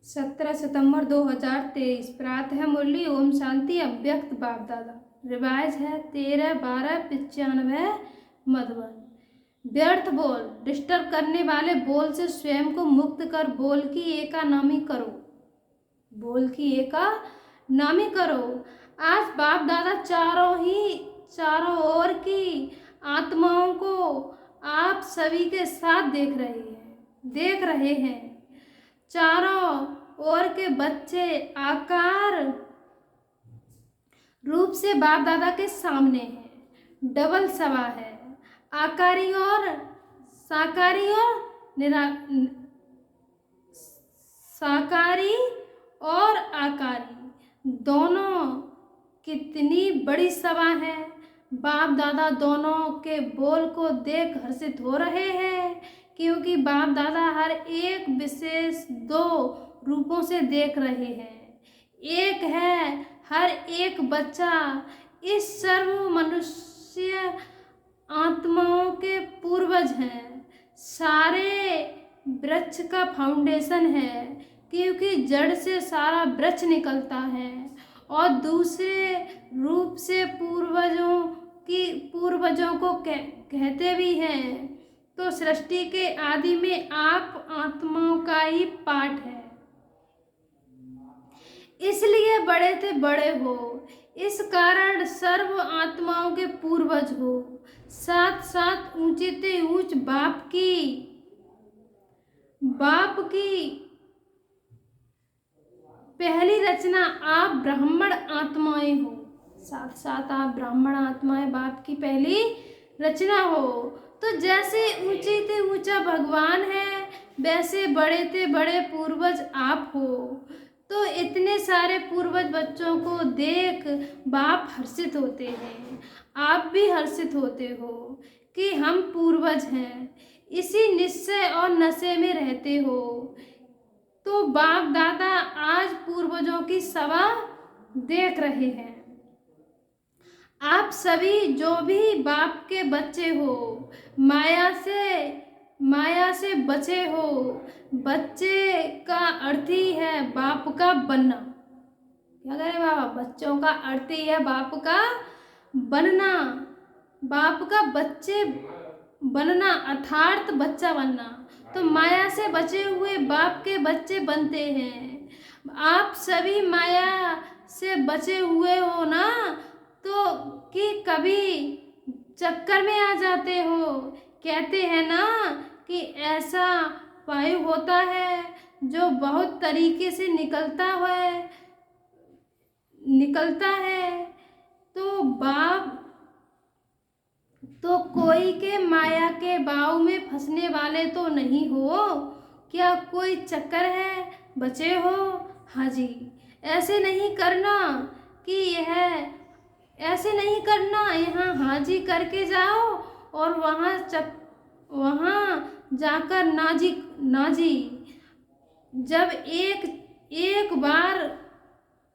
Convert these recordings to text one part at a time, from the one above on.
17 सितंबर 2023। प्रातः मुरली ओम शांति अव्यक्त बाप दादा। रिवाइज है 13/12/95 मधुबन। व्यर्थ बोल डिस्टर्ब करने वाले बोल से स्वयं को मुक्त कर बोल की एका नामी करो। बोल की एका नामी करो। आज बाप दादा चारों ओर की आत्माओं को आप सभी के साथ देख रहे हैं। चारों ओर के बच्चे आकार रूप से बाप दादा के सामने हैं। डबल सवा है, आकारी और साकारी साकारी और आकारी दोनों कितनी बड़ी सभा है। बाप दादा दोनों के बोल को देख हर्षित हो रहे हैं, क्योंकि बाप दादा हर एक विशेष दो रूपों से देख रहे हैं। एक है हर एक बच्चा इस सर्व मनुष्य आत्माओं के पूर्वज हैं। सारे वृक्ष का फाउंडेशन है, क्योंकि जड़ से सारा वृक्ष निकलता है। और दूसरे रूप से पूर्वजों को कहते भी हैं। तो सृष्टि के आदि में आप आत्माओं का ही पाठ है, इसलिए बड़े से बड़े हो। इस कारण सर्व आत्माओं के पूर्वज हो। साथ साथ ऊंचे से ऊंच बाप की पहली रचना आप ब्राह्मण आत्माएं हो। साथ साथ आप ब्राह्मण आत्माएं बाप की पहली रचना हो। तो जैसे ऊंचे से ऊंचा भगवान है, वैसे बड़े से बड़े पूर्वज आप हो। तो इतने सारे पूर्वज बच्चों को देख बाप हर्षित होते हैं। आप भी हर्षित होते हो कि हम पूर्वज हैं। इसी निश्चय और नशे में रहते हो। तो बाप दादा आज पूर्वजों की सभा देख रहे हैं। आप सभी जो भी बाप के बच्चे हो, माया से बचे हो। बच्चे का अर्थ ही है बाप का बनना। क्या करें बाबा? बच्चों का अर्थ ही है बाप का बनना। बाप का बच्चे बनना अर्थात बच्चा बनना। तो माया से बचे हुए बाप के बच्चे बनते हैं। आप सभी माया से बचे हुए हो ना, तो कि कभी चक्कर में आ जाते हो। कहते हैं ना कि ऐसा वायु होता है जो बहुत तरीके से निकलता है। तो कोई के माया के बाव में फंसने वाले तो नहीं हो। क्या कोई चक्कर है? बचे हो? हाँ जी। ऐसे नहीं करना यहाँ हाँ जी करके जाओ और वहाँ जाकर ना जी। जब एक बार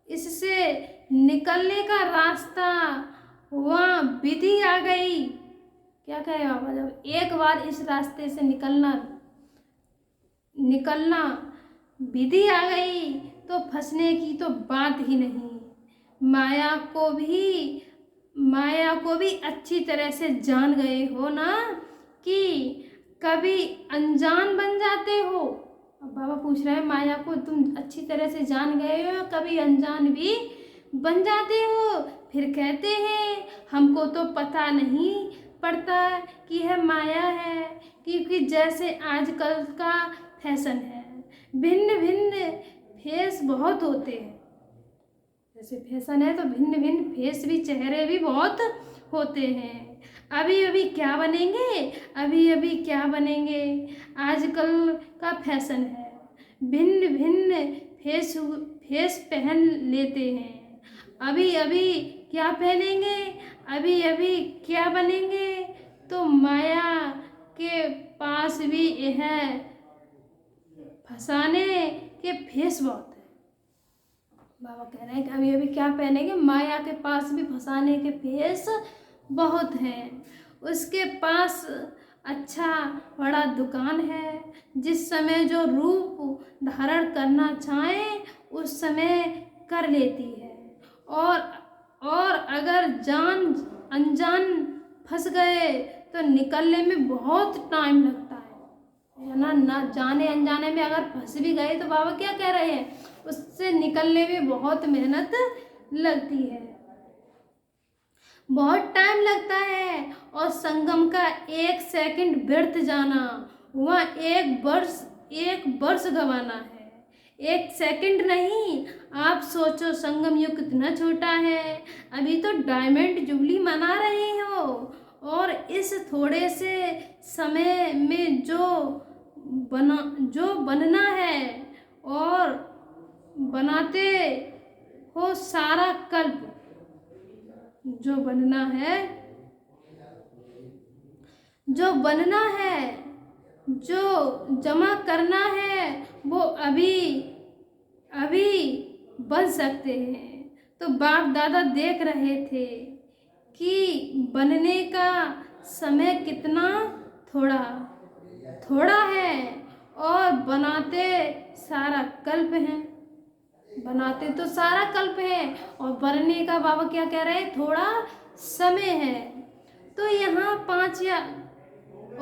इससे निकलने का रास्ता वहाँ विधि आ गई। क्या कहे बाबा? जब एक बार इस रास्ते से निकलना विधि आ गई तो फंसने की तो बात ही नहीं। माया को भी अच्छी तरह से जान गए हो ना, कि कभी अनजान बन जाते हो। अब बाबा पूछ रहे हैं माया को तुम अच्छी तरह से जान गए हो, कभी अनजान भी बन जाते हो। फिर कहते हैं हमको तो पता नहीं पड़ता कि यह माया है, क्योंकि जैसे आजकल का फैशन है, भिन्न भिन्न फेस बहुत होते हैं। जैसे फैशन है तो भिन्न भिन्न फेस भी, चेहरे भी बहुत होते हैं। अभी अभी क्या बनेंगे आजकल का फैशन है। भिन्न भिन्न फेस पहन लेते हैं। अभी क्या पहनेंगे, अभी क्या बनेंगे। तो माया के पास भी यह फंसाने के फेस बहुत है। बाबा कह रहे हैं कि अभी क्या पहनेंगे। माया के पास भी फंसाने के फेस बहुत हैं। उसके पास अच्छा बड़ा दुकान है, जिस समय जो रूप धारण करना चाहे उस समय कर लेती है। और और अगर जान अनजान फंस गए तो निकलने में बहुत टाइम लगता है ना जाने अनजाने में अगर फंस भी गए तो बाबा क्या कह रहे हैं, उससे निकलने में बहुत मेहनत लगती है, बहुत टाइम लगता है। और संगम का 1 सेकंड व्यर्थ जाना वह 1 वर्ष गंवाना है। 1 सेकंड नहीं, आप सोचो संगम युग कितना छोटा है, अभी तो डायमंड जुबली मना रहे हो और इस थोड़े से समय में जो बनना है और बनाते हो सारा कल्प, जो बनना है, जो बनना है, जो जमा करना है वो अभी अभी बन सकते हैं। तो बाप दादा देख रहे थे कि बनने का समय कितना थोड़ा थोड़ा है और बनाते सारा कल्प है, बनाते तो सारा कल्प है और बनने का बाबा क्या कह रहे हैं, थोड़ा समय है। तो यहाँ 5,000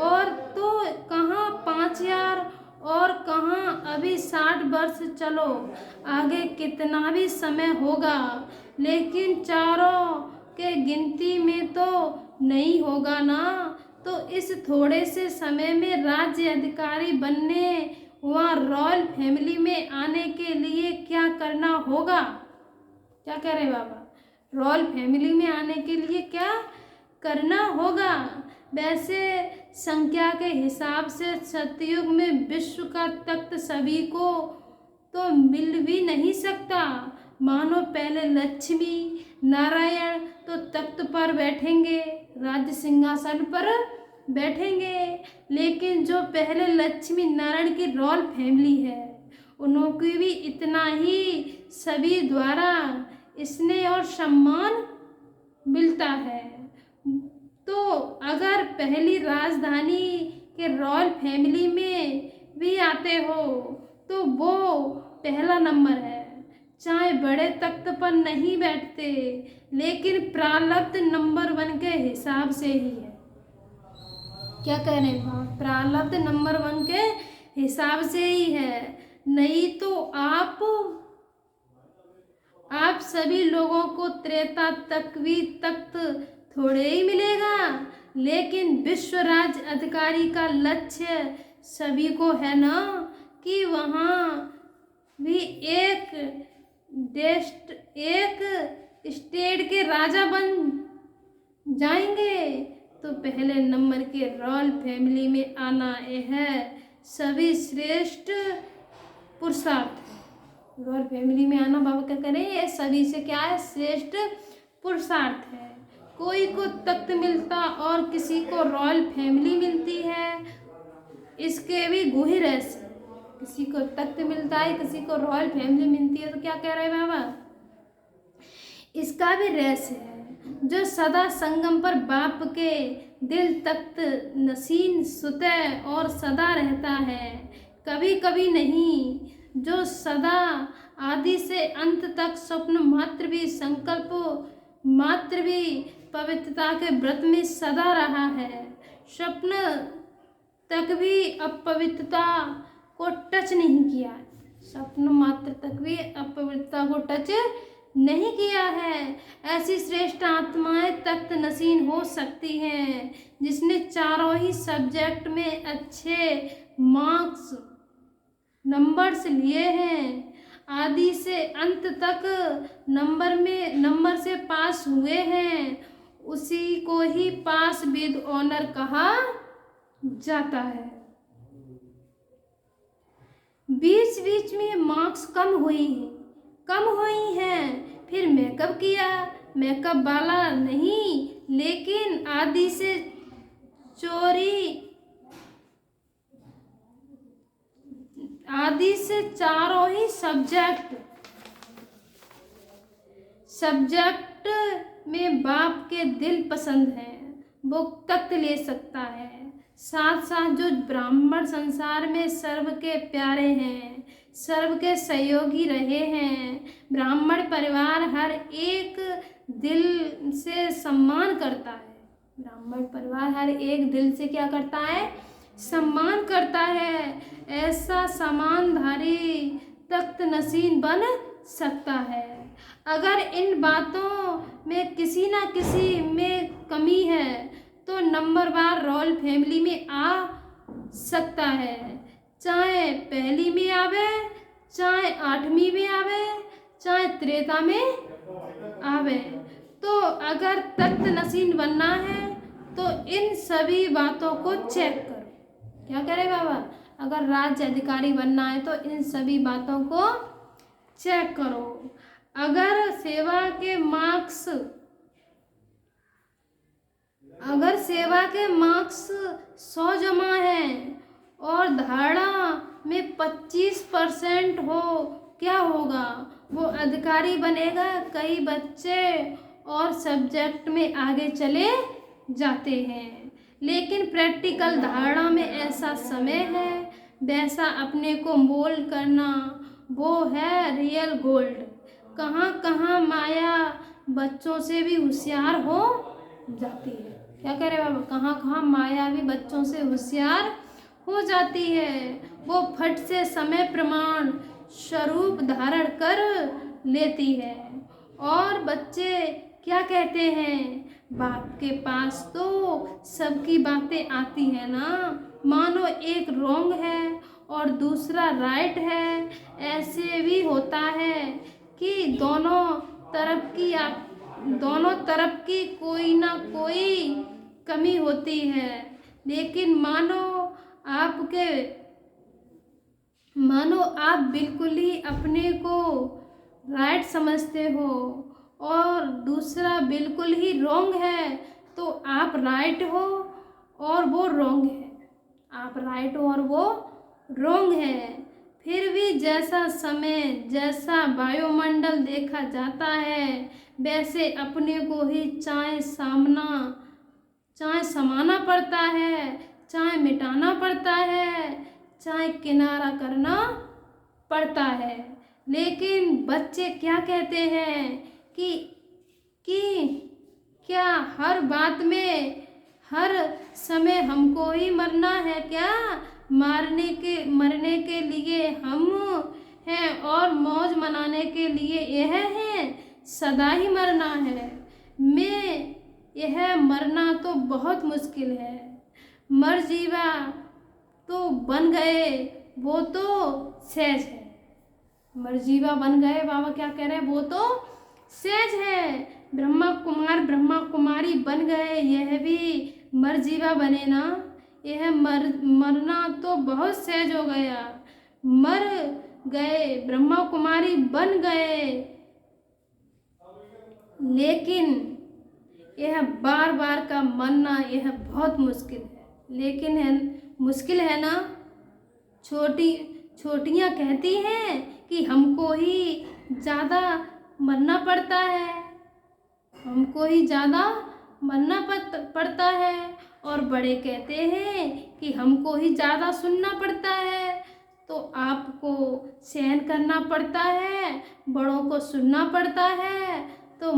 और तो कहाँ 5,000 और कहाँ अभी 60 वर्ष, चलो आगे कितना भी समय होगा लेकिन चारों के गिनती में तो नहीं होगा ना। तो इस थोड़े से समय में राज्य अधिकारी बनने व रॉयल फैमिली में आने के लिए क्या करना होगा, क्या कह रहे बाबा, रॉयल फैमिली में आने के लिए क्या करना होगा। वैसे संख्या के हिसाब से सतयुग में विश्व का तख्त सभी को तो मिल भी नहीं सकता। मानो पहले लक्ष्मी नारायण तो तख्त पर बैठेंगे, राज्य सिंहासन पर बैठेंगे, लेकिन जो पहले लक्ष्मी नारायण की रॉयल फैमिली है उनको भी इतना ही सभी द्वारा स्नेह और सम्मान मिलता है। तो अगर पहली राजधानी के रॉयल फैमिली में भी आते हो तो वो पहला नंबर है, चाहे बड़े तख्त पर नहीं बैठते लेकिन प्रारब्ध नंबर 1 के हिसाब से ही है। क्या कह रहे हैं, प्रारब्ध नंबर 1 के हिसाब से ही है, नहीं तो आप सभी लोगों को त्रेता तक भी तख्त थोड़े ही मिलेगा, लेकिन विश्व राज्य अधिकारी का लक्ष्य सभी को है ना कि वहाँ भी एक स्टेट के राजा बन जाएंगे। तो पहले नंबर के रॉयल फैमिली में आना यह सभी श्रेष्ठ पुरुषार्थ है। रॉयल फैमिली में आना बाबा क्या करें, ये सभी से क्या है, श्रेष्ठ पुरुषार्थ है। कोई को तख्त मिलता और किसी को रॉयल फैमिली मिलती है, इसके भी गुही रहस्य, किसी को तख्त मिलता है किसी को रॉयल फैमिली मिलती है। तो क्या कह रहे हैं बाबा, इसका भी रहस्य है। जो सदा संगम पर बाप के दिल तख्त नसीन सुतह और सदा रहता है, कभी कभी नहीं, जो सदा आदि से अंत तक स्वप्न मात्र भी संकल्प मात्र भी पवित्रता के व्रत में सदा रहा है, स्वप्न तक भी अपवित्रता को टच नहीं किया, स्वप्न मात्र तक भी अपवित्रता को टच नहीं किया है। ऐसी श्रेष्ठ आत्माएं तख्त नसीन हो सकती हैं जिसने चारों ही सब्जेक्ट में अच्छे मार्क्स नंबर्स लिए हैं, आदि से अंत तक नंबर से पास हुए हैं, उसी को ही पास विद ऑनर कहा जाता है। बीच बीच में मार्क्स कम हुई हैं, फिर मेकअप किया, मेकअप वाला नहीं, लेकिन आदि से चारों ही सब्जेक्ट में बाप के दिल पसंद है, वो तख्त ले सकता है। साथ साथ जो ब्राह्मण संसार में सर्व के प्यारे हैं, सर्व के सहयोगी रहे हैं। ब्राह्मण परिवार हर एक दिल से सम्मान करता है। ब्राह्मण परिवार हर एक दिल से क्या करता है? सम्मान करता है। ऐसा सम्मानधारी तख्त नशीन बन सकता है। अगर इन बातों में किसी ना किसी में कमी है तो नंबरवार रॉयल फैमिली में आ सकता है। चाहे पहली में आवे, चाहे 8वीं में आवे, चाहे त्रेता में आवे। तो अगर तख्त नशीन बनना है तो इन सभी बातों को चेक करो। क्या करे बाबा? अगर राज्य अधिकारी बनना है तो इन सभी बातों को चेक करो। अगर सेवा के मार्क्स 100 जमा है और धारणा में 25% हो, क्या होगा? वो अधिकारी बनेगा। कई बच्चे और सब्जेक्ट में आगे चले जाते हैं, लेकिन प्रैक्टिकल धारणा में ऐसा समय है वैसा अपने को मोल्ड करना, वो है रियल गोल्ड। कहाँ कहाँ माया बच्चों से भी होशियार हो जाती है। क्या करे बाबा? कहाँ कहाँ माया भी बच्चों से होशियार हो जाती है। वो फट से समय प्रमाण स्वरूप धारण कर लेती है। और बच्चे क्या कहते हैं? बाप के पास तो सबकी बातें आती है ना। मानो एक रॉन्ग है और दूसरा राइट है। ऐसे भी होता है कि दोनों तरफ की कोई ना कोई कमी होती है, लेकिन मानो आप बिल्कुल ही अपने को राइट समझते हो और दूसरा बिल्कुल ही रॉन्ग है, तो आप राइट हो और वो रॉन्ग है। आप राइट हो और वो रॉन्ग है। फिर भी जैसा समय, जैसा वायुमंडल देखा जाता है, वैसे अपने को ही चाहे समाना पड़ता है, चाहे मिटाना पड़ता है, चाहे किनारा करना पड़ता है। लेकिन बच्चे क्या कहते हैं कि क्या हर बात में हर समय हमको ही मरना है क्या? मरने के लिए हम हैं और मौज मनाने के लिए यह है, सदा ही मरना है। यह मरना तो बहुत मुश्किल है। मर जीवा तो बन गए, वो तो सहज है। मरजीवा बन गए, बाबा क्या कह रहे हैं? वो तो सहज है। ब्रह्मा कुमारी बन गए, यह भी मरजीवा बने ना। यह मरना तो बहुत सहज हो गया। मर गए, ब्रह्मा कुमारी बन गए, लेकिन यह बार बार का मरना यह बहुत मुश्किल है। लेकिन मुश्किल है ना। छोटियाँ कहती हैं कि हमको ही ज़्यादा मरना पड़ता है, हमको ही ज़्यादा मरना पड़ता है। और बड़े कहते हैं कि हमको ही ज़्यादा सुनना पड़ता है। तो आपको सहन करना पड़ता है, बड़ों को सुनना पड़ता है। तो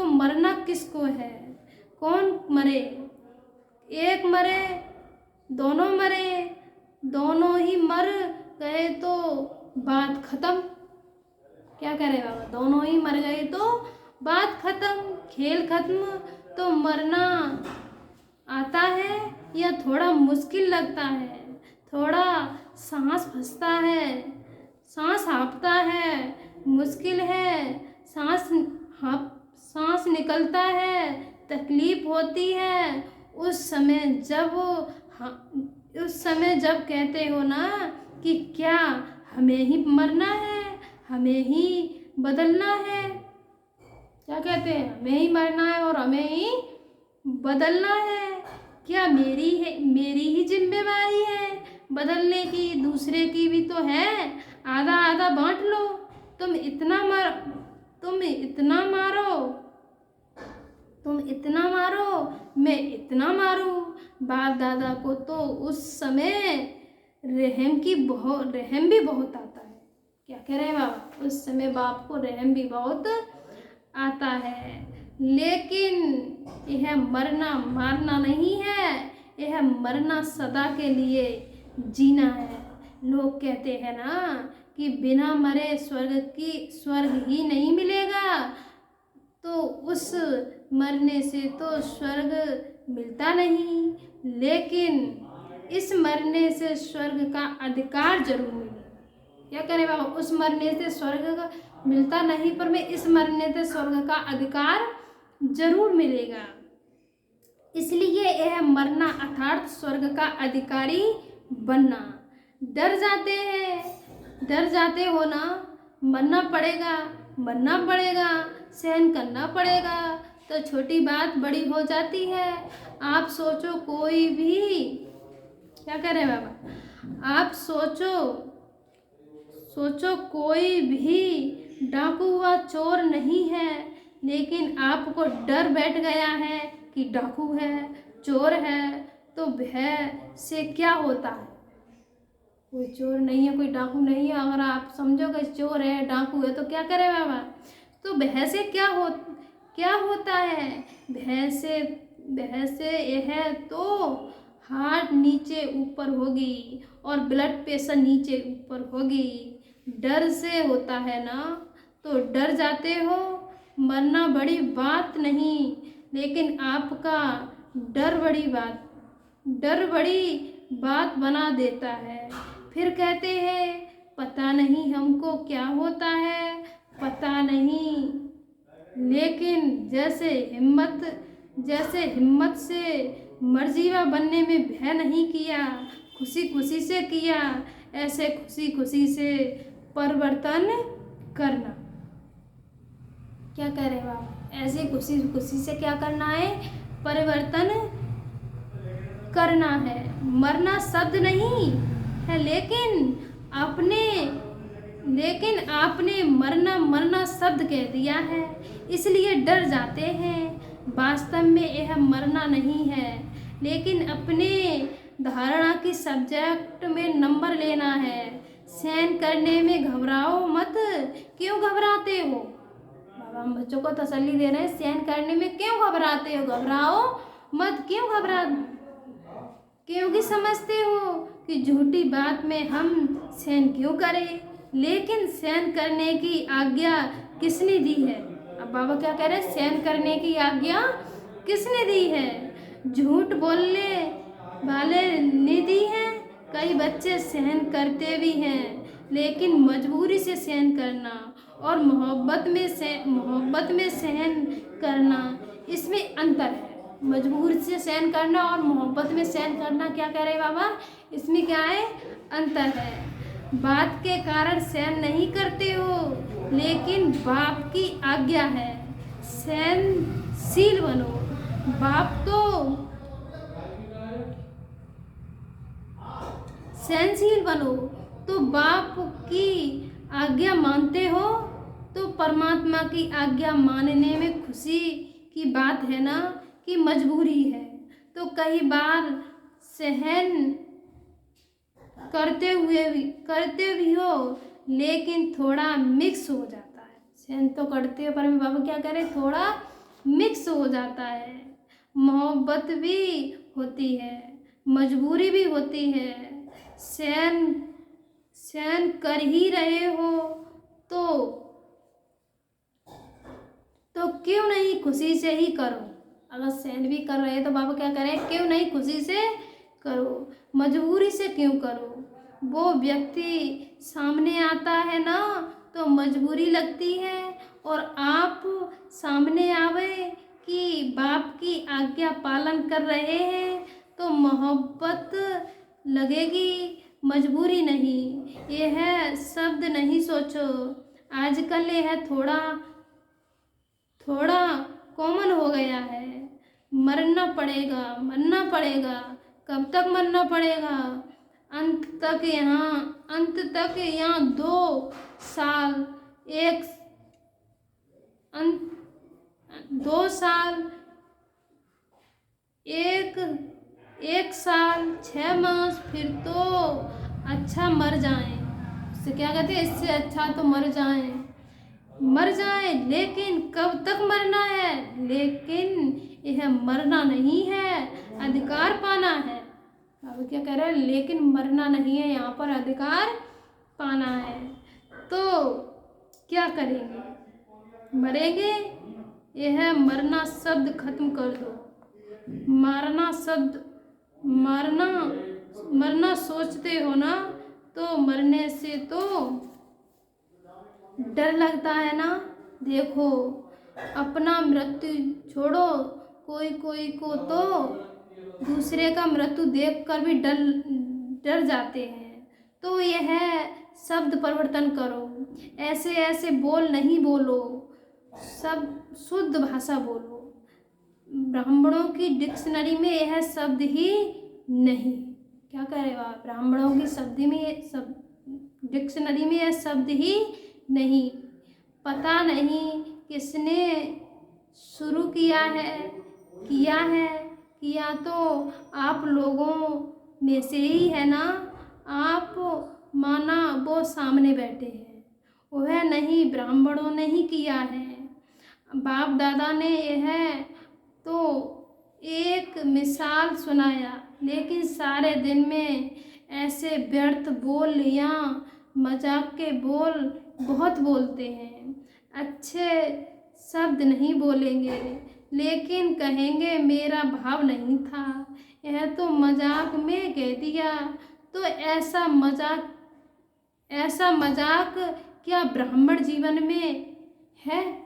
मरना किसको है? कौन मरे? एक मरे, दोनों मरे, दोनों ही मर गए तो बात खत्म। क्या करे बाबा? दोनों ही मर गए तो बात खत्म, खेल खत्म। तो मरना आता है या थोड़ा मुश्किल लगता है, थोड़ा सांस फंसता है, सांस हाँफता है, मुश्किल है, सांस निकलता है, तकलीफ होती है। उस समय जब कहते हो ना कि क्या हमें ही मरना है, हमें ही बदलना है। क्या कहते हैं? हमें ही मरना है और हमें ही बदलना है। क्या मेरी ही जिम्मेवारी है बदलने की? दूसरे की भी तो है। आधा आधा बांट लो। तुम इतना मारो, तुम इतना मारो, मैं इतना मारूं। बाप दादा को तो उस समय रहम भी बहुत आता है। क्या कह रहे हैं बाबा? उस समय बाप को रहम भी बहुत आता है। लेकिन यह मरना मारना नहीं है, यह मरना सदा के लिए जीना है। लोग कहते हैं ना कि बिना मरे स्वर्ग ही नहीं मिलेगा, तो उस मरने से तो स्वर्ग मिलता नहीं, लेकिन इस मरने से स्वर्ग का अधिकार जरूर मिलेगा। क्या करें बाबा? उस मरने से स्वर्ग का मिलता नहीं, पर मैं इस मरने से स्वर्ग का अधिकार जरूर मिलेगा। इसलिए यह मरना अर्थात स्वर्ग का अधिकारी बनना। डर जाते हो ना, मरना पड़ेगा, सहन करना पड़ेगा, तो छोटी बात बड़ी हो जाती है। आप सोचो कोई भी, क्या कह रहे हैं बाबा? आप सोचो कोई भी डाकू व चोर नहीं है, लेकिन आपको डर बैठ गया है कि डाकू है, चोर है, तो भय से क्या होता है? कोई चोर नहीं है, कोई डाकू नहीं है, अगर आप समझोगे चोर है डाकू है तो क्या करे बाबा? तो भय से क्या होता है? भय से यह तो हार्ट नीचे ऊपर होगी और ब्लड प्रेशर नीचे ऊपर होगी। डर से होता है ना, तो डर जाते हो। मरना बड़ी बात नहीं, लेकिन आपका डर बड़ी बात बना देता है। फिर कहते हैं पता नहीं हमको क्या होता है, पता नहीं, लेकिन जैसे हिम्मत से मर्जीवा बनने में भय नहीं किया, खुशी से किया, ऐसे खुशी से परिवर्तन करना। क्या कह रहे बाबा? ऐसे खुशी से क्या करना है? परिवर्तन करना है। मरना शब्द नहीं है, लेकिन आपने मरना शब्द कह दिया है, इसलिए डर जाते हैं। वास्तव में यह मरना नहीं है, लेकिन अपने धारणा की सब्जेक्ट में नंबर लेना है। सहन करने में घबराओ मत। क्यों घबराते हो बाबा? हम बच्चों को तसल्ली दे रहे हैं, सहन करने में क्यों घबराते हो? घबराओ मत। क्योंकि समझते हो कि झूठी बात में हम सहन क्यों करें, लेकिन सहन करने की आज्ञा किसने दी है? अब बाबा क्या कह रहे हैं? सहन करने की आज्ञा किसने दी है? झूठ बोलने वाले ने दी है। कई बच्चे सहन करते भी हैं, लेकिन मजबूरी से सहन करना और मोहब्बत में सहन करना, इसमें अंतर है। मजबूर से सहन करना और मोहब्बत में सहन करना, क्या कह रहे बाबा? इसमें क्या है? अंतर है। बात के कारण सहन नहीं करते हो, लेकिन बाप की आज्ञा है, सहनशील बनो। सहनशील बनो तो बाप की आज्ञा मानते हो, तो परमात्मा की आज्ञा मानने में खुशी की बात है ना, कि मजबूरी है। तो कई बार सहन करते भी हो, लेकिन थोड़ा मिक्स हो जाता है। सहन तो करते हो, पर मैं बाबा क्या कह रहे? थोड़ा मिक्स हो जाता है। मोहब्बत भी होती है, मजबूरी भी होती है। सहन कर ही रहे हो तो क्यों नहीं खुशी से ही करो। अगर सहन भी कर रहे हैं तो बाबा क्या करें? क्यों नहीं खुशी से करो, मजबूरी से क्यों करो? वो व्यक्ति सामने आता है ना, तो मजबूरी लगती है, और आप सामने आवे कि बाप की आज्ञा पालन कर रहे हैं, तो मोहब्बत लगेगी, मजबूरी नहीं। यह शब्द नहीं सोचो। आजकल यह थोड़ा कॉमन हो गया है। मरना पड़ेगा। कब तक मरना पड़ेगा? अंत तक यहाँ 2 साल 1 एक एक साल 6 मास फिर तो अच्छा मर जाएं। इससे क्या कहते हैं, इससे अच्छा तो मर जाएं, लेकिन कब तक मरना है, लेकिन यह मरना नहीं है, अधिकार पाना है। अब क्या कह रहे हैं, लेकिन मरना नहीं है, यहाँ पर अधिकार पाना है। तो क्या करेंगे, मरेंगे। यह मरना शब्द खत्म कर दो। मारना शब्द, मरना मरना सोचते हो ना, तो मरने से तो डर लगता है ना। देखो, अपना मृत्यु छोड़ो, कोई कोई को तो दूसरे का मृत्यु देखकर भी डर जाते हैं। तो यह शब्द परिवर्तन करो, ऐसे ऐसे बोल नहीं बोलो, सब शुद्ध भाषा बोलो। ब्राह्मणों की डिक्शनरी में यह शब्द ही नहीं। क्या कह रहे हो आप, ब्राह्मणों की डिक्शनरी में यह शब्द ही नहीं। पता नहीं किसने शुरू किया तो आप लोगों में से ही है ना। आप माना वो सामने बैठे हैं, वह नहीं, ब्राह्मणों ने ही किया है। बाप दादा ने यह तो एक मिसाल सुनाया, लेकिन सारे दिन में ऐसे व्यर्थ बोल या मजाक के बोल बहुत बोलते हैं। अच्छे शब्द नहीं बोलेंगे, लेकिन कहेंगे मेरा भाव नहीं था, यह तो मजाक में कह दिया। तो ऐसा मजाक क्या ब्राह्मण जीवन में है?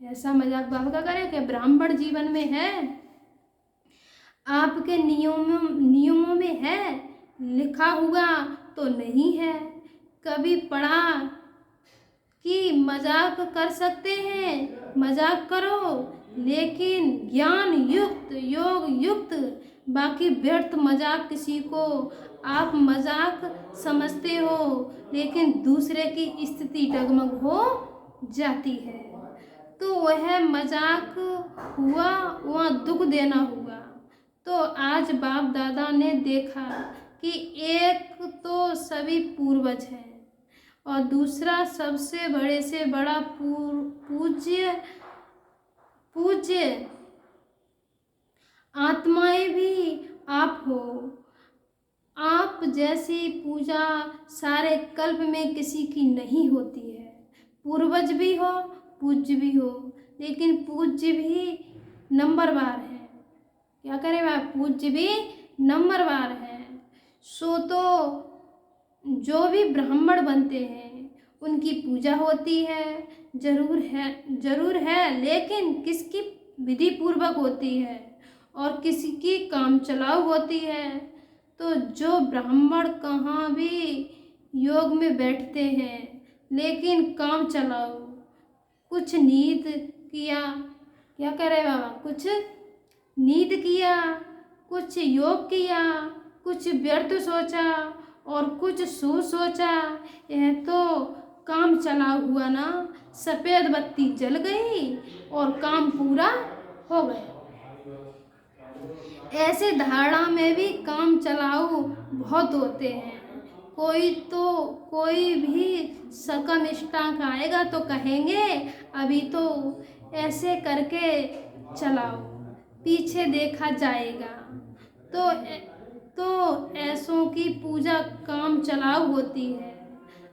ऐसा मजाक बाबा का करें कि ब्राह्मण जीवन में है? आपके नियमों में है लिखा हुआ तो नहीं है। कभी पढ़ा कि मजाक कर सकते हैं, मजाक करो, लेकिन ज्ञान युक्त, योग युक्त। बाकी व्यर्थ मजाक किसी को आप मजाक समझते हो, लेकिन दूसरे की स्थिति डगमग हो जाती है, तो वह मजाक हुआ, वह दुख देना हुआ। तो आज बाप दादा ने देखा कि एक तो सभी पूर्वज हैं, और दूसरा सबसे बड़े से बड़ा पूज्य आत्माएं भी आप हो। आप जैसी पूजा सारे कल्प में किसी की नहीं होती है। पूर्वज भी हो, पूज्य भी हो, लेकिन पूज्य भी नंबरवार है। क्या करें वह, पूज्य भी नंबरवार है। सो तो जो भी ब्राह्मण बनते हैं उनकी पूजा होती है, जरूर है, लेकिन किसकी विधि पूर्वक होती है और किसी की काम चलाऊ होती है। तो जो ब्राह्मण कहाँ भी योग में बैठते हैं, लेकिन काम चलाऊ, कुछ नीत किया, क्या करे बाबा, कुछ नीत किया, कुछ योग किया, कुछ व्यर्थ सोचा और कुछ सोचा, यह तो काम चला हुआ ना। सफ़ेद बत्ती जल गई और काम पूरा हो गया। ऐसे धारणा में भी काम चलाऊ बहुत होते हैं। कोई भी सकम स्टाक आएगा तो कहेंगे अभी तो ऐसे करके चलाओ, पीछे देखा जाएगा। तो ऐसों की पूजा काम चलाऊ होती है।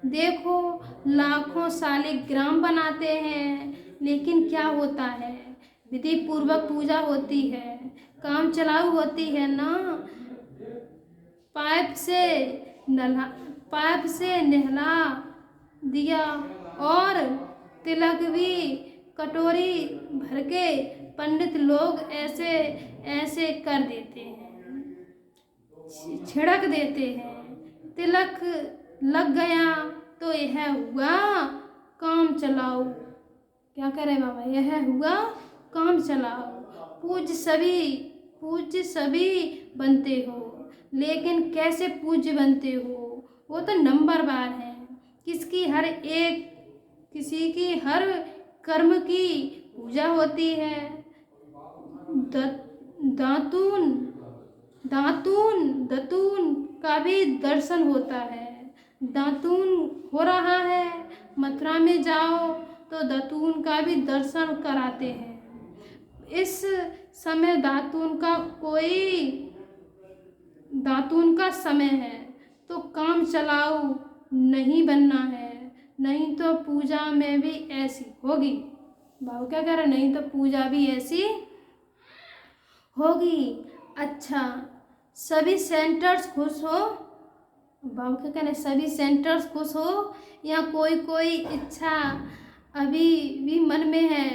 देखो, लाखों शालिग्राम बनाते हैं, लेकिन क्या होता है, विधि पूर्वक पूजा होती है, काम चलाऊ होती है ना। पाइप से नहला दिया और तिलक भी कटोरी भर के पंडित लोग ऐसे ऐसे कर देते हैं, छिड़क देते हैं। तिलक लग गया तो यह हुआ काम चलाऊ। क्या करे बाबा, यह हुआ काम चलाओ। पूज्य सभी बनते हो, लेकिन कैसे पूज्य बनते हो, वो तो नंबरवार है। किसी की हर कर्म की पूजा होती है। दातून दातून दतून का भी दर्शन होता है। दातून हो रहा है, मथुरा में जाओ तो दातून का भी दर्शन कराते हैं। इस समय दातून का समय है, तो काम चलाऊ नहीं बनना है, नहीं तो पूजा में भी ऐसी होगी। बाबू क्या कह रहे, नहीं तो पूजा भी ऐसी होगी। अच्छा, सभी सेंटर्स खुश हो। बाबू क्या कह रहे, सभी सेंटर्स खुश हो, या कोई कोई इच्छा अभी भी मन में है।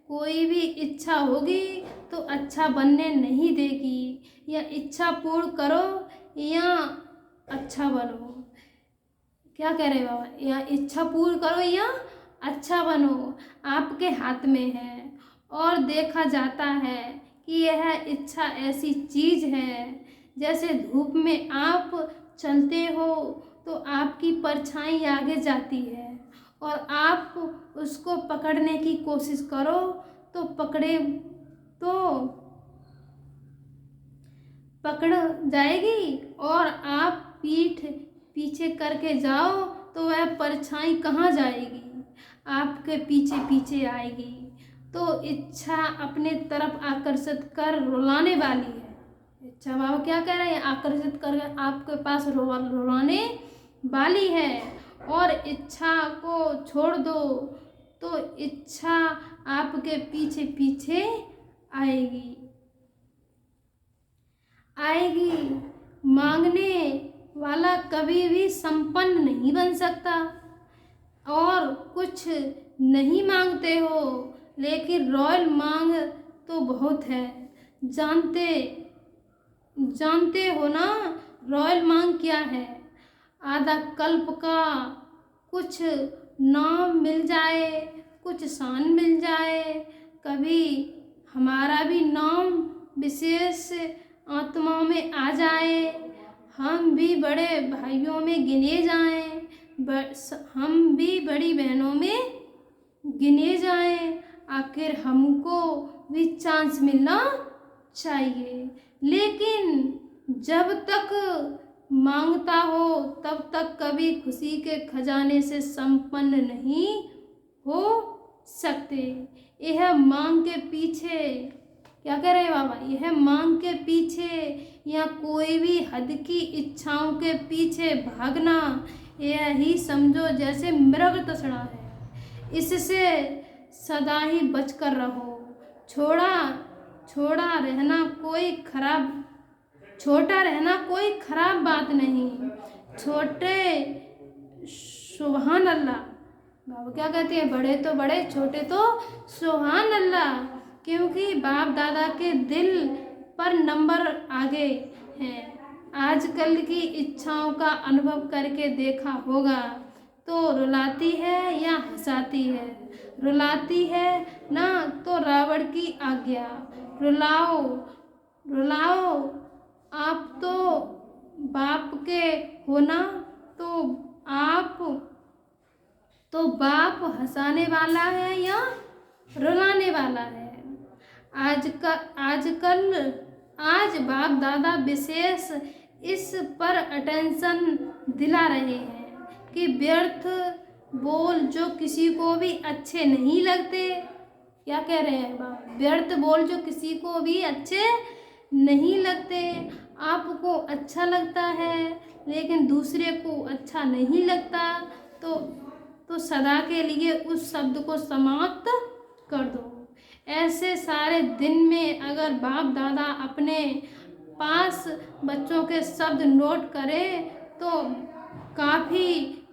कोई भी इच्छा होगी तो अच्छा बनने नहीं देगी। या इच्छा पूर्ण करो या अच्छा बनो। क्या कह रहे बाबा, या इच्छा पूर्ण करो या अच्छा बनो, आपके हाथ में है। और देखा जाता है कि यह इच्छा ऐसी चीज है, जैसे धूप में आप चलते हो तो आपकी परछाई आगे जाती है और आप उसको पकड़ने की कोशिश करो तो पकड़ जाएगी, और आप पीठ पीछे करके जाओ तो वह परछाई कहाँ जाएगी, आपके पीछे पीछे आएगी। तो इच्छा अपने तरफ आकर्षित कर रुलाने वाली है। इच्छा बाबा क्या कह रहे हैं, आकर्षित कर आपके पास रुलाने वाली है। और इच्छा को छोड़ दो तो इच्छा आपके पीछे पीछे आएगी। मांगने वाला कभी भी संपन्न नहीं बन सकता। और कुछ नहीं मांगते हो, लेकिन रॉयल मांग तो बहुत है। जानते हो ना रॉयल मांग क्या है। आधा कल्प का कुछ नाम मिल जाए, कुछ शान मिल जाए, कभी हमारा भी नाम विशेष आत्माओं में आ जाए, हम भी बड़े भाइयों में गिने जाएं, हम भी बड़ी बहनों में गिने जाएं। आखिर हमको भी चांस मिलना चाहिए। लेकिन जब तक मांगता हो तब तक कभी खुशी के खजाने से संपन्न नहीं हो सकते। यह मांग के पीछे क्या कह रहे हैं बाबा, यह मांग के पीछे या कोई भी हद की इच्छाओं के पीछे भागना, यह ही समझो जैसे मृग तृष्णा है। इससे सदा ही बचकर रहो। छोटा रहना कोई खराब बात नहीं। छोटे सुभान अल्लाह। बाबा क्या कहते हैं, बड़े तो बड़े, छोटे तो सुभान अल्लाह। क्योंकि बाप दादा के दिल पर नंबर आगे हैं। आजकल की इच्छाओं का अनुभव करके देखा होगा तो रुलाती है या हंसाती है। रुलाती है ना तो रावण की आज्ञा। रुलाओ आप तो बाप के हो ना, तो बाप हंसाने वाला है या रुलाने वाला है। आज बाप दादा विशेष इस पर अटेंशन दिला रहे हैं कि व्यर्थ बोल जो किसी को भी अच्छे नहीं लगते। क्या कह रहे हैं बाप, व्यर्थ बोल जो किसी को भी अच्छे नहीं लगते। आपको अच्छा लगता है लेकिन दूसरे को अच्छा नहीं लगता, तो सदा के लिए उस शब्द को समाप्त कर दो। ऐसे सारे दिन में अगर बाप दादा अपने पास बच्चों के शब्द नोट करें तो काफ़ी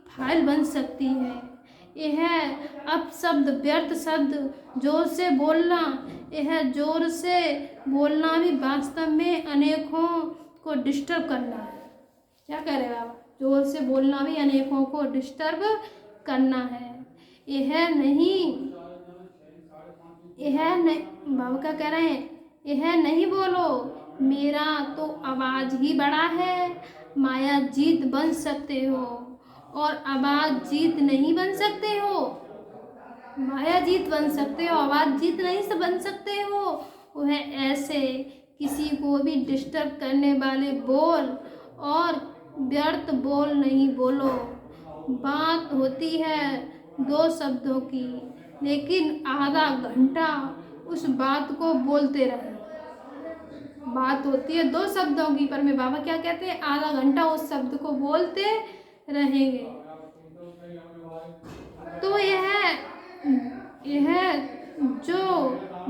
फाइल बन सकती है। यह अपशब्द, व्यर्थ शब्द जोर से बोलना, यह जोर से बोलना भी वास्तव में अनेकों को डिस्टर्ब करना है। क्या कह रहे हैं बाबा, जोर से बोलना भी अनेकों को डिस्टर्ब करना है। यह नहीं बाबा क्या कह रहे हैं, यह नहीं बोलो मेरा तो आवाज ही बड़ा है। माया जीत बन सकते हो और आवाज जीत नहीं बन सकते हो। माया जीत बन सकते हो, आवाज जीत नहीं से बन सकते हो। वह ऐसे किसी को भी डिस्टर्ब करने वाले बोल और व्यर्थ बोल नहीं बोलो। बात होती है 2 शब्दों की, लेकिन आधा घंटा उस बात को बोलते रहे। बात होती है 2 शब्दों की, पर मेरे बाबा क्या कहते हैं, आधा घंटा उस शब्द को बोलते रहेंगे। तो यह जो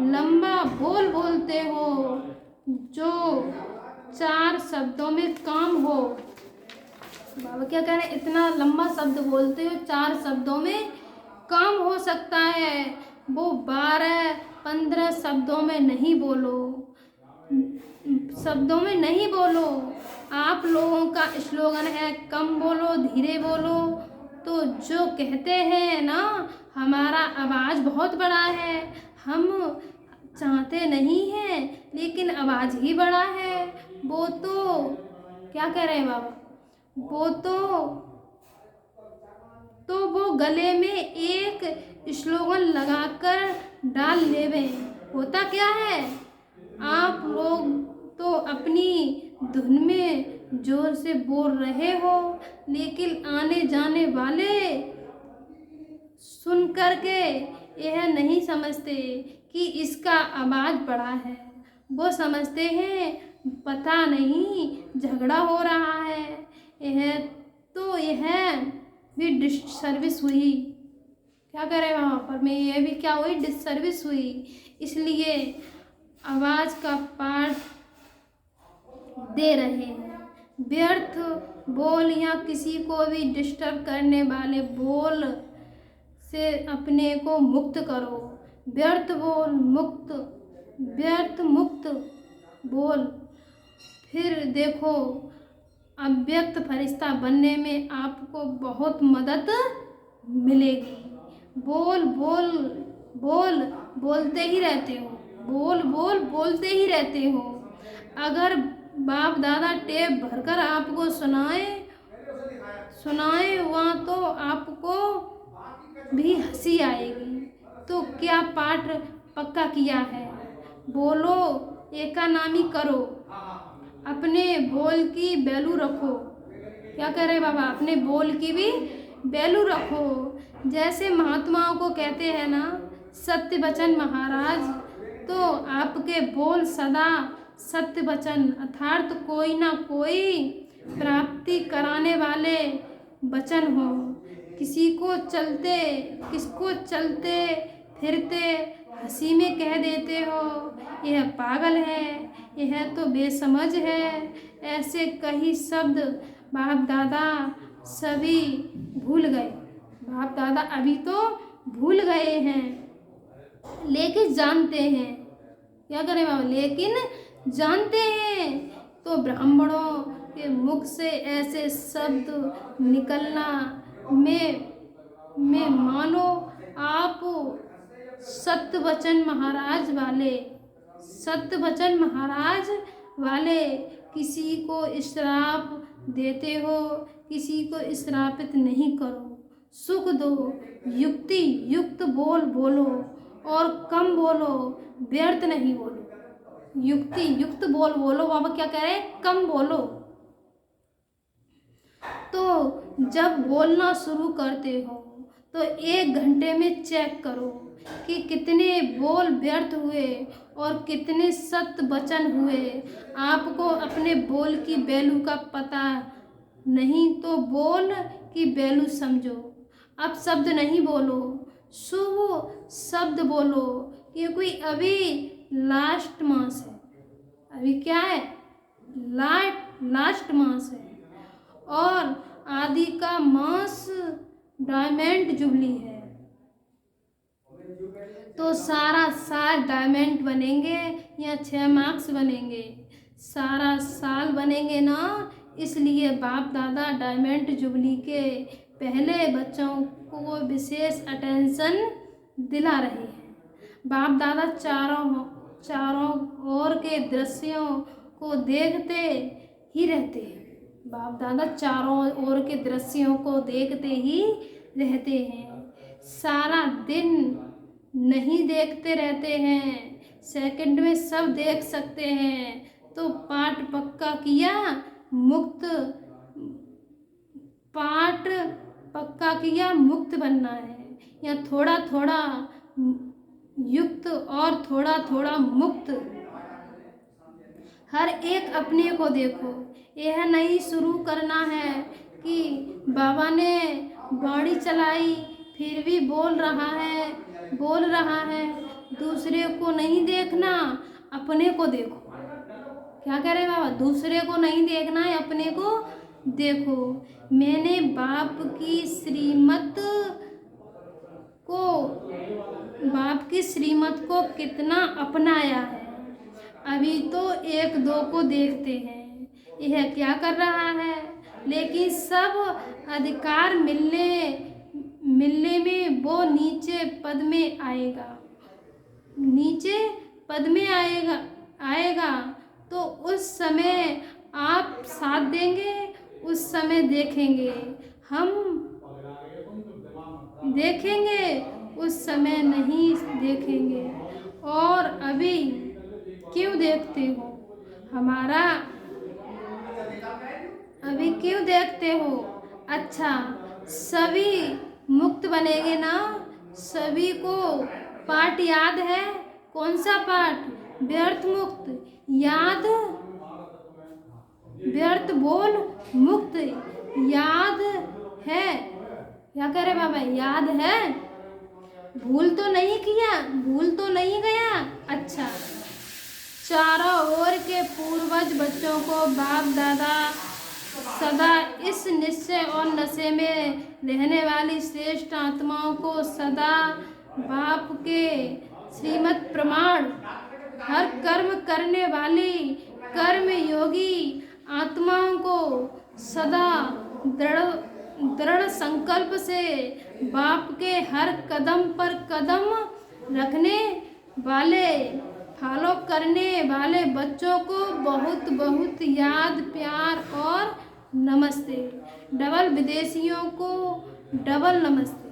लंबा बोल बोलते हो, जो 4 शब्दों में काम हो। बाबा क्या कह रहे हैं, इतना लंबा शब्द बोलते हो, 4 शब्दों में काम हो सकता है, वो 12-15 शब्दों में नहीं बोलो, शब्दों में नहीं बोलो। आप लोगों का स्लोगन है कम बोलो धीरे बोलो, तो जो कहते हैं ना हमारा आवाज़ बहुत बड़ा है, हम चाहते नहीं हैं लेकिन आवाज़ ही बड़ा है। वो तो क्या कह रहे हैं बाबा, वो तो वो गले में एक स्लोगन लगाकर डाल लेवे। होता क्या है, आप लोग तो अपनी धुन में जोर से बोल रहे हो, लेकिन आने जाने वाले सुन करके यह नहीं समझते कि इसका आवाज़ बड़ा है। वो समझते हैं पता नहीं झगड़ा हो रहा है। यह भी डिससर्विस हुई। क्या करें वहाँ पर में, यह भी क्या हुई, डिससर्विस हुई। इसलिए आवाज़ का पाठ दे रहे हैं। व्यर्थ बोल या किसी को भी डिस्टर्ब करने वाले बोल से अपने को मुक्त करो। व्यर्थ मुक्त बोल। फिर देखो अव्यक्त फरिश्ता बनने में आपको बहुत मदद मिलेगी। बोलते ही रहते हो, बोलते ही रहते हो। अगर बाप दादा टेप भरकर आपको सुनाए वहाँ तो आपको भी हंसी आएगी। तो क्या पाठ पक्का किया है, बोलो एका नामी करो, अपने बोल की वैल्यू रखो। क्या कह रहे बाबा, अपने बोल की भी वैल्यू रखो। जैसे महात्माओं को कहते हैं ना सत्य वचन महाराज, तो आपके बोल सदा सत्य वचन अर्थात कोई ना कोई प्राप्ति कराने वाले वचन हो। किसको चलते फिरते हंसी में कह देते हो यह पागल है, यह तो बेसमझ है। ऐसे कई शब्द बाप दादा सभी भूल गए। बाप दादा अभी तो भूल गए हैं, लेकिन जानते हैं। क्या करें बाबा, लेकिन जानते हैं। तो ब्राह्मणों के मुख से ऐसे शब्द निकलना में मानो आप सत्य वचन महाराज वाले किसी को श्राप देते हो। किसी को श्रापित नहीं करो, सुख दो, युक्ति युक्त बोलो और कम बोलो, व्यर्थ नहीं बोलो। युक्ति युक्त बोलो। बाबा क्या कह रहे हैं, कम बोलो। तो जब बोलना शुरू करते हो तो 1 घंटे में चेक करो कि कितने बोल व्यर्थ हुए और कितने सत्य वचन हुए। आपको अपने बोल की वैल्यू का पता नहीं तो बोल की वैल्यू समझो। अब शब्द नहीं बोलो, शुभ शब्द बोलो, क्योंकि अभी लास्ट मास है। अभी क्या है, लास्ट मास है और आदि का मास डायमंड जुबली है। तो सारा साल डायमंड बनेंगे या 6 मार्क्स बनेंगे, सारा साल बनेंगे ना। इसलिए बाप दादा डायमंड जुबली के पहले बच्चों को विशेष अटेंशन दिला रहे हैं। बाप दादा चारों ओर के दृश्यों को देखते ही रहते हैं। बाप दादा चारों ओर के दृश्यों को देखते ही रहते हैं। सारा दिन नहीं देखते रहते हैं, सेकंड में सब देख सकते हैं। तो पाठ पक्का किया मुक्त, पाठ पक्का किया मुक्त बनना है, या थोड़ा थोड़ा युक्त और थोड़ा थोड़ा मुक्त। हर एक अपने को देखो। यह नहीं शुरू करना है कि बाबा ने गाड़ी चलाई फिर भी बोल रहा है। दूसरे को नहीं देखना, अपने को देखो। क्या कह रहे बाबा? दूसरे को नहीं देखना है, अपने को देखो। मैंने बाप की श्रीमत को कितना अपनाया है। अभी तो एक दो को देखते हैं यह क्या कर रहा है, लेकिन सब अधिकार मिलने में वो नीचे पद में आएगा तो उस समय आप साथ देंगे, उस समय देखेंगे, हम देखेंगे, उस समय नहीं देखेंगे। और अभी क्यों देखते हो हमारा? अभी क्यों देखते हो? अच्छा, सभी मुक्त बनेंगे ना? सभी को पाठ याद है? कौन सा पाठ? व्यर्थ मुक्त याद, व्यर्थ बोल मुक्त याद है? क्या करे बाबा? याद है? भूल तो नहीं किया, भूल तो नहीं गया? अच्छा, चारों ओर के पूर्वज बच्चों को बाप दादा सदा इस निश्चय और नशे में रहने वाली श्रेष्ठ आत्माओं को सदा बाप के श्रीमत प्रमाण, हर कर्म करने वाली कर्म योगी आत्माओं को सदा दृढ़ संकल्प से बाप के हर कदम पर कदम रखने वाले, फॉलो करने वाले बच्चों को बहुत बहुत याद, प्यार और नमस्ते। डबल विदेशियों को डबल नमस्ते।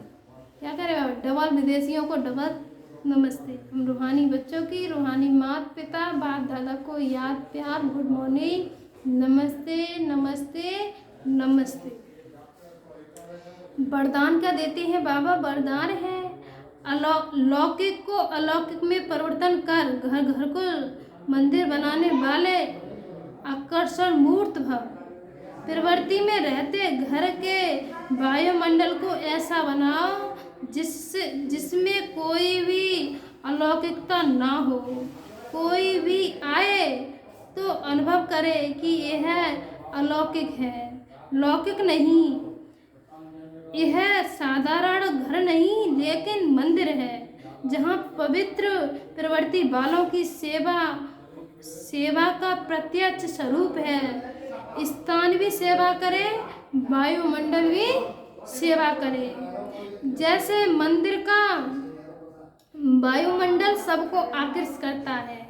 क्या करें बाबा? डबल विदेशियों को डबल नमस्ते। हम रूहानी बच्चों की, रूहानी माता पिता बाप दादा को याद, प्यार, गुड मॉर्निंग, नमस्ते नमस्ते नमस्ते। वरदान क्या देते हैं बाबा? वरदान है लौकिक को अलौकिक में परिवर्तन कर घर घर को मंदिर बनाने वाले आकर्षण मूर्त भव। प्रवृत्ति में रहते घर के वायुमंडल को ऐसा बनाओ जिसमें कोई भी अलौकिकता ना हो। कोई भी आए तो अनुभव करे कि यह अलौकिक है, लौकिक नहीं। यह साधारण घर नहीं लेकिन मंदिर है, जहाँ पवित्र प्रवृत्ति वालों की सेवा का प्रत्यक्ष स्वरूप है। स्थान भी सेवा करे, वायुमंडल भी सेवा करे। जैसे मंदिर का वायुमंडल सबको आकर्षित करता है,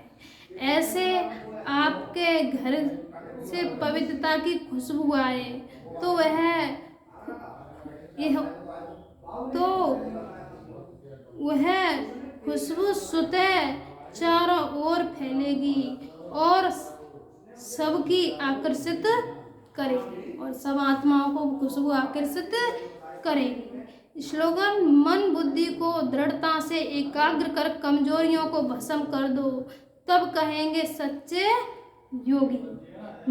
ऐसे आपके घर से पवित्रता की खुशबू आए तो वह खुशबू स्वतः चारों ओर फैलेगी और सबकी आकर्षित करेगी, और सब आत्माओं को खुशबू आकर्षित करेगी। स्लोगन: मन बुद्धि को दृढ़ता से एकाग्र कर कमजोरियों को भस्म कर दो, तब कहेंगे सच्चे योगी।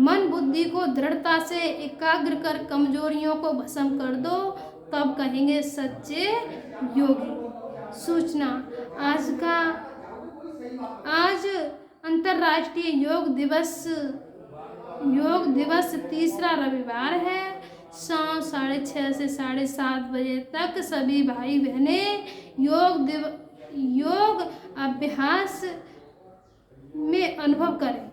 मन बुद्धि को दृढ़ता से एकाग्र कर कमजोरियों को भस्म कर दो, तब कहेंगे सच्चे योगी। सूचना: आज अंतर्राष्ट्रीय योग दिवस तीसरा रविवार है। शाम 6:30 से 7:30 बजे तक सभी भाई बहने योग अभ्यास में अनुभव करें।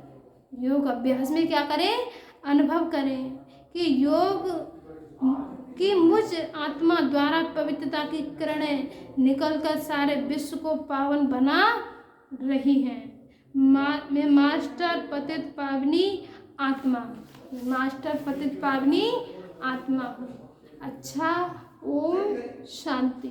योग अभ्यास में क्या करें? अनुभव करें कि योग की मुझ आत्मा द्वारा पवित्रता की किरणें निकलकर सारे विश्व को पावन बना रही हैं। मैं मास्टर पतित पावनी आत्मा हूँ। अच्छा, ओम शांति।